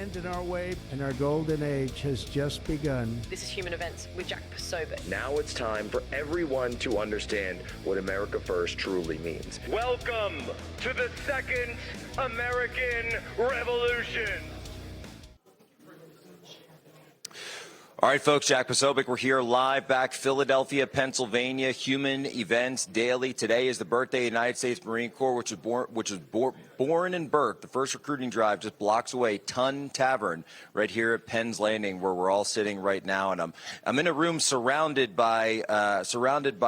stand in our way, and our golden age has just begun. This is Human Events with Jack Posobiec. Now it's time for everyone to understand what America First truly means. Welcome to the Second American Revolution. All right, folks, Jack Posobiec. We're here live back Philadelphia, Pennsylvania, Human Events Daily. Today is the birthday of the United States Marine Corps, which was born and birthed. The first recruiting drive just blocks away, Tun Tavern, right here at Penn's Landing, where we're all sitting right now. And I'm in a room surrounded by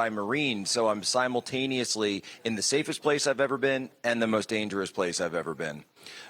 Marines, so I'm simultaneously in the safest place I've ever been and the most dangerous place I've ever been.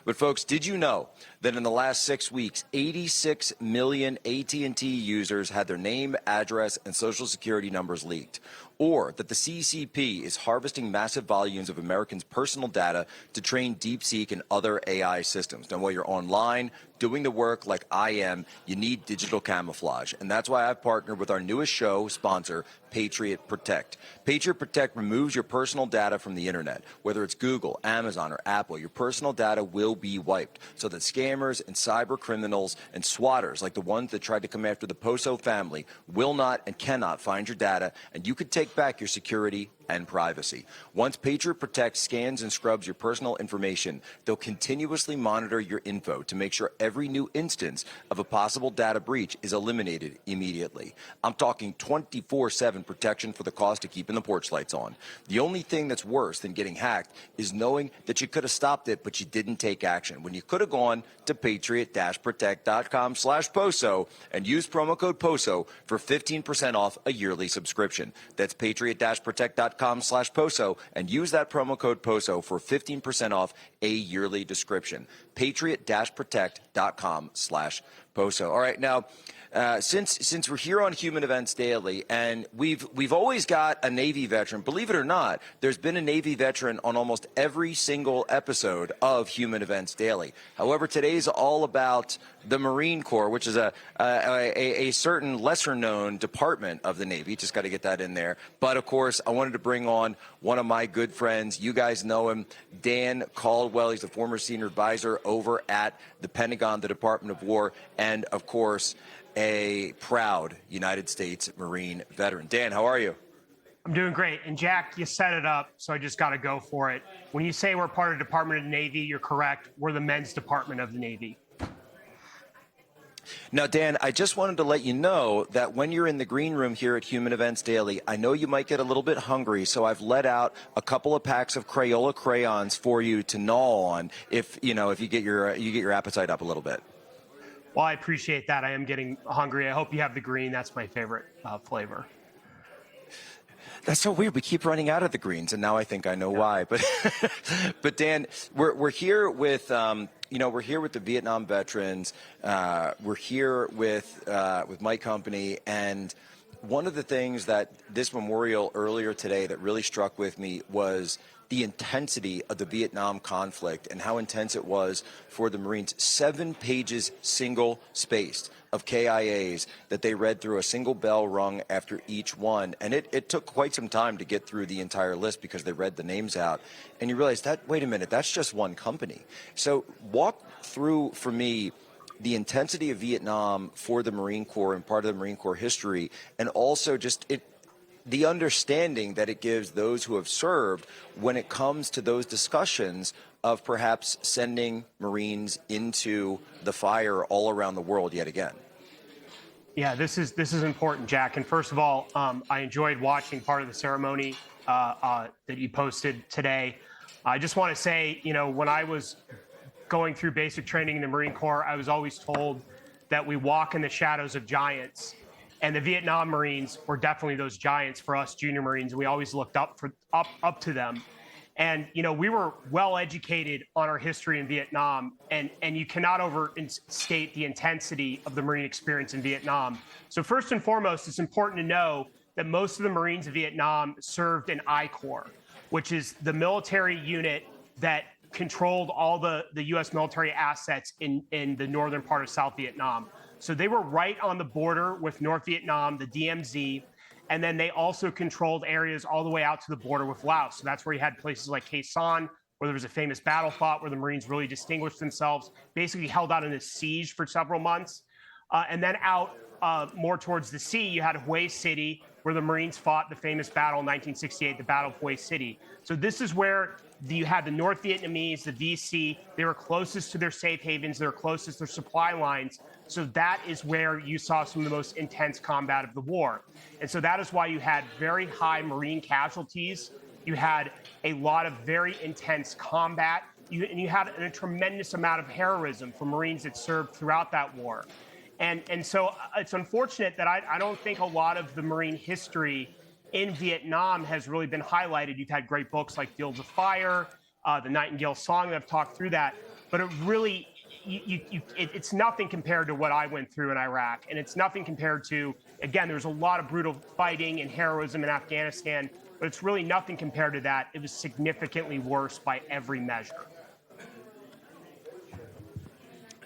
But folks, did you know that in the last 6 weeks, 86 million AT&T users had their name, address, and social security numbers leaked? Or that the CCP is harvesting massive volumes of Americans' personal data to train DeepSeek and other AI systems? Now, while you're online doing the work like I am, you need digital camouflage. And that's why I've partnered with our newest show sponsor, Patriot Protect. Patriot Protect removes your personal data from the internet. Whether it's Google, Amazon, or Apple, your personal data will be wiped so that scammers and cyber criminals and swatters like the ones that tried to come after the Poso family will not and cannot find your data, and you could take back your security and privacy. Once Patriot Protect scans and scrubs your personal information, they'll continuously monitor your info to make sure every new instance of a possible data breach is eliminated immediately. I'm talking 24/7 protection for the cost of keeping the porch lights on. The only thing that's worse than getting hacked is knowing that you could have stopped it, but you didn't take action, when you could have gone to patriot-protect.com/POSO and used promo code POSO for 15% off a yearly subscription. That's patriot-protect.com/POSO and use that promo code POSO for 15% off a yearly subscription. patriot-protect.com/POSO. All right, now, since we're here on Human Events Daily, and we've always got a Navy veteran. Believe it or not, there's been a Navy veteran on almost every single episode of Human Events Daily. However, today's all about the Marine Corps, which is a certain lesser-known department of the Navy. Just got to get that in there. But, of course, I wanted to bring on one of my good friends. You guys know him, Dan Caldwell. He's the former senior advisor over at the Pentagon, the Department of War, and, of course, a proud United States Marine veteran. Dan, how are you? I'm doing great. And Jack, you set it up, so I just got to go for it. When you say we're part of the Department of the Navy, you're correct. We're the men's department of the Navy. Now, Dan, I just wanted to let you know that when you're in the green room here at Human Events Daily, I know you might get a little bit hungry, so I've let out a couple of packs of Crayola crayons for you to gnaw on if you get your appetite up a little bit. Well, I appreciate that. I am getting hungry. I hope you have the green. That's my favorite flavor. That's so weird. We keep running out of the greens, and now I think I know why. But, but Dan, we're here with we're here with the Vietnam veterans. We're here with my company, and one of the things that this memorial earlier today that really struck with me was the intensity of the Vietnam conflict and how intense it was for the Marines. 7 pages single spaced of KIAs that they read through, a single bell rung after each one. And it took quite some time to get through the entire list because they read the names out. And you realize that, wait a minute, that's just one company. So walk through for me the intensity of Vietnam for the Marine Corps and part of the Marine Corps history, and also just the understanding that it gives those who have served when it comes to those discussions of perhaps sending Marines into the fire all around the world yet again. Yeah, this is important, Jack. And first of all, I enjoyed watching part of the ceremony that you posted today. I just want to say, when I was going through basic training in the Marine Corps, I was always told that we walk in the shadows of giants. And the Vietnam Marines were definitely those giants for us junior Marines. We always looked up to them. And, we were well educated on our history in Vietnam, and you cannot overstate the intensity of the Marine experience in Vietnam. So first and foremost, it's important to know that most of the Marines of Vietnam served in I Corps, which is the military unit that controlled all the U.S. military assets in the northern part of South Vietnam. So they were right on the border with North Vietnam, the DMZ, and then they also controlled areas all the way out to the border with Laos. So that's where you had places like Khe Sanh, where there was a famous battle fought where the Marines really distinguished themselves, basically held out in a siege for several months. And then out more towards the sea, you had Hue City, where the Marines fought the famous battle in 1968, the Battle of Hue City. So this is where you had the North Vietnamese, the VC, they were closest to their safe havens, they were closest to their supply lines. So that is where you saw some of the most intense combat of the war. And so that is why you had very high Marine casualties. You had a lot of very intense combat, and you had a tremendous amount of heroism from Marines that served throughout that war. And so it's unfortunate that I don't think a lot of the Marine history in Vietnam has really been highlighted. You've had great books like Fields of Fire, the Nightingale Song that have talked through that, but it really, it's nothing compared to what I went through in Iraq. And it's nothing compared to, again, there's a lot of brutal fighting and heroism in Afghanistan, but it's really nothing compared to that. It was significantly worse by every measure.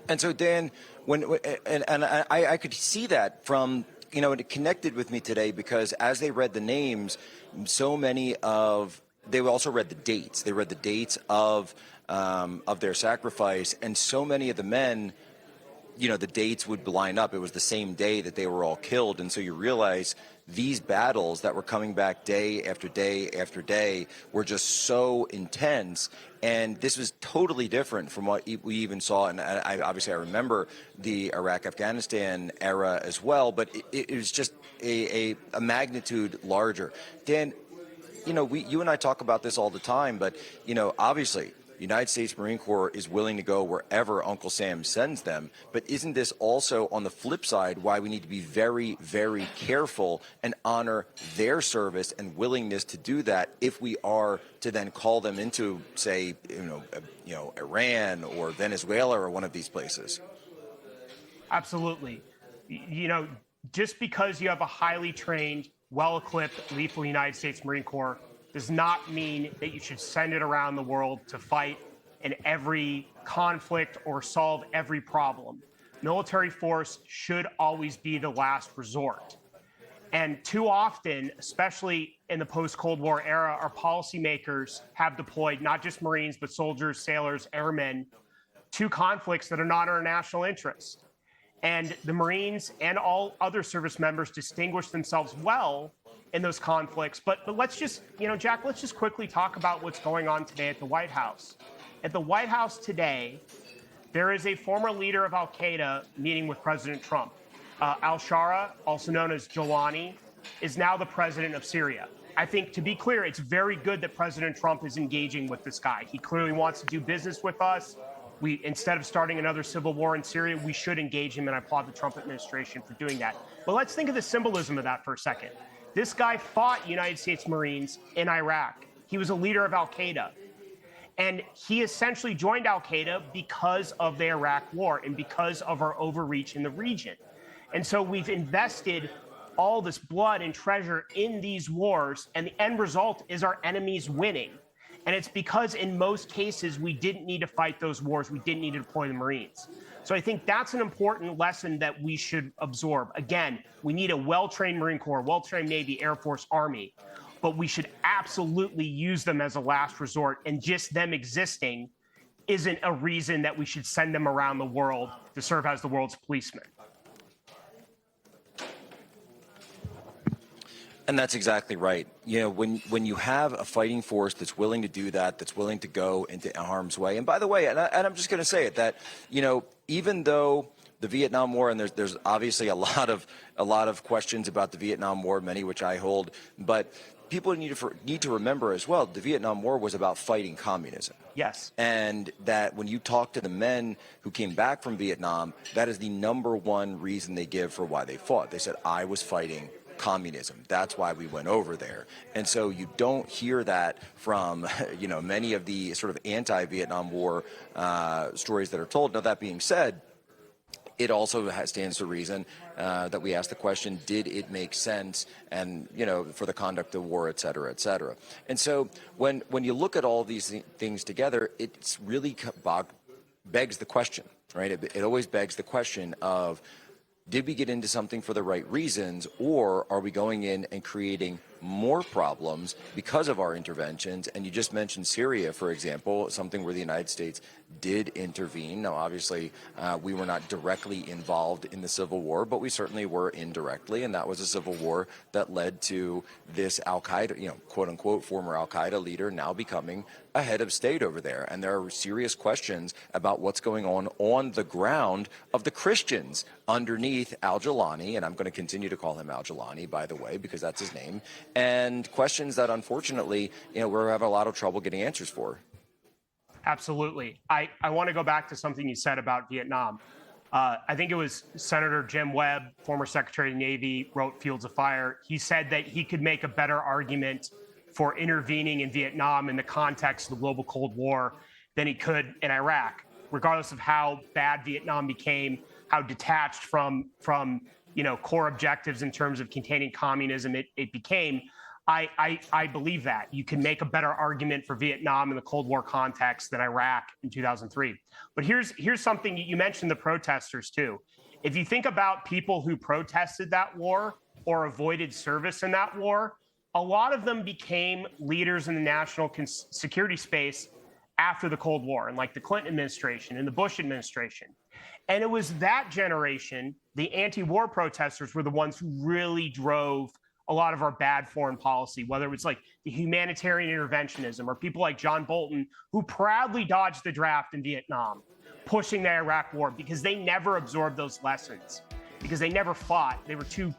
And so, Dan, I could see that from, it connected with me today because as they read the names, so many of, they also read the dates. They read the dates of their sacrifice, and so many of the men, the dates would line up. It was the same day that they were all killed, and so you realize these battles that were coming back day after day after day were just so intense. And this was totally different from what we even saw. And obviously I remember the Iraq-Afghanistan era as well, but it was just a magnitude larger. Dan, you and I talk about this all the time, but, obviously the United States Marine Corps is willing to go wherever Uncle Sam sends them. But isn't this also, on the flip side, why we need to be very, very careful and honor their service and willingness to do that if we are to then call them into, say, Iran or Venezuela or one of these places? Absolutely. Just because you have a highly trained, well-equipped, lethal United States Marine Corps does not mean that you should send it around the world to fight in every conflict or solve every problem. Military force should always be the last resort. And too often, especially in the post-Cold War era, our policymakers have deployed not just Marines, but soldiers, sailors, airmen to conflicts that are not in our national interest. And the Marines and all other service members distinguish themselves well in those conflicts. But let's just, Jack, let's just quickly talk about what's going on today at the White House. At the White House today, there is a former leader of al-Qaeda meeting with President Trump. Al-Shara, also known as Jolani, is now the president of Syria. I think, to be clear, it's very good that President Trump is engaging with this guy. He clearly wants to do business with us. Instead of starting another civil war in Syria, we should engage him, and I applaud the Trump administration for doing that. But let's think of the symbolism of that for a second. This guy fought United States Marines in Iraq. He was a leader of al-Qaeda. And he essentially joined al-Qaeda because of the Iraq war and because of our overreach in the region. And so we've invested all this blood and treasure in these wars, and the end result is our enemies winning. And it's because in most cases, we didn't need to fight those wars. We didn't need to deploy the Marines. So I think that's an important lesson that we should absorb. Again, we need a well-trained Marine Corps, well-trained Navy, Air Force, Army, but we should absolutely use them as a last resort. And just them existing isn't a reason that we should send them around the world to serve as the world's policemen. And that's exactly right. When you have a fighting force that's willing to do that, that's willing to go into harm's way. And by the way, and I'm just going to say it, that even though the Vietnam War, and there's obviously a lot of questions about the Vietnam War, many which I hold, but people need to remember as well, the Vietnam War was about fighting communism. Yes. And that when you talk to the men who came back from Vietnam, that is the number one reason they give for why they fought. They said, I was fighting communism. That's why we went over there. And so you don't hear that from, many of the sort of anti-Vietnam War stories that are told. Now, that being said, it also stands to reason that we ask the question, did it make sense and, for the conduct of war, et cetera, et cetera. And so when you look at all these things together, it's really begs the question, right? It always begs the question of, did we get into something for the right reasons, or are we going in and creating more problems because of our interventions. And you just mentioned Syria, for example, something where the United States did intervene. Now, obviously, we were not directly involved in the civil war, but we certainly were indirectly. And that was a civil war that led to this al-Qaeda, quote unquote, former al-Qaeda leader now becoming a head of state over there. And there are serious questions about what's going on the ground of the Christians underneath al-Jilani, and I'm going to continue to call him al-Jilani, by the way, because that's his name, and questions that unfortunately, we're having a lot of trouble getting answers for. Absolutely. I want to go back to something you said about Vietnam. I think it was Senator Jim Webb, former Secretary of the Navy, wrote Fields of Fire. He said that he could make a better argument for intervening in Vietnam in the context of the global Cold War than he could in Iraq, regardless of how bad Vietnam became, how detached from core objectives in terms of containing communism it became. I believe that you can make a better argument for Vietnam in the Cold War context than Iraq in 2003. But here's something. You mentioned the protesters too. If you think about people who protested that war or avoided service in that war, a lot of them became leaders in the national security space after the Cold War, and like the Clinton administration and the Bush administration. And it was that generation, the anti-war protesters, were the ones who really drove a lot of our bad foreign policy, whether it was like the humanitarian interventionism or people like John Bolton, who proudly dodged the draft in Vietnam, pushing the Iraq war because they never absorbed those lessons, because they never fought. They're too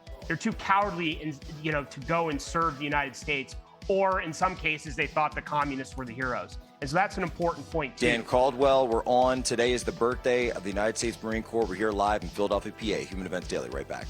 cowardly, to go and serve the United States. Or in some cases, they thought the communists were the heroes. And so that's an important point, too. Dan Caldwell, we're on. Today is the birthday of the United States Marine Corps. We're here live in Philadelphia, PA. Human Events Daily, right back.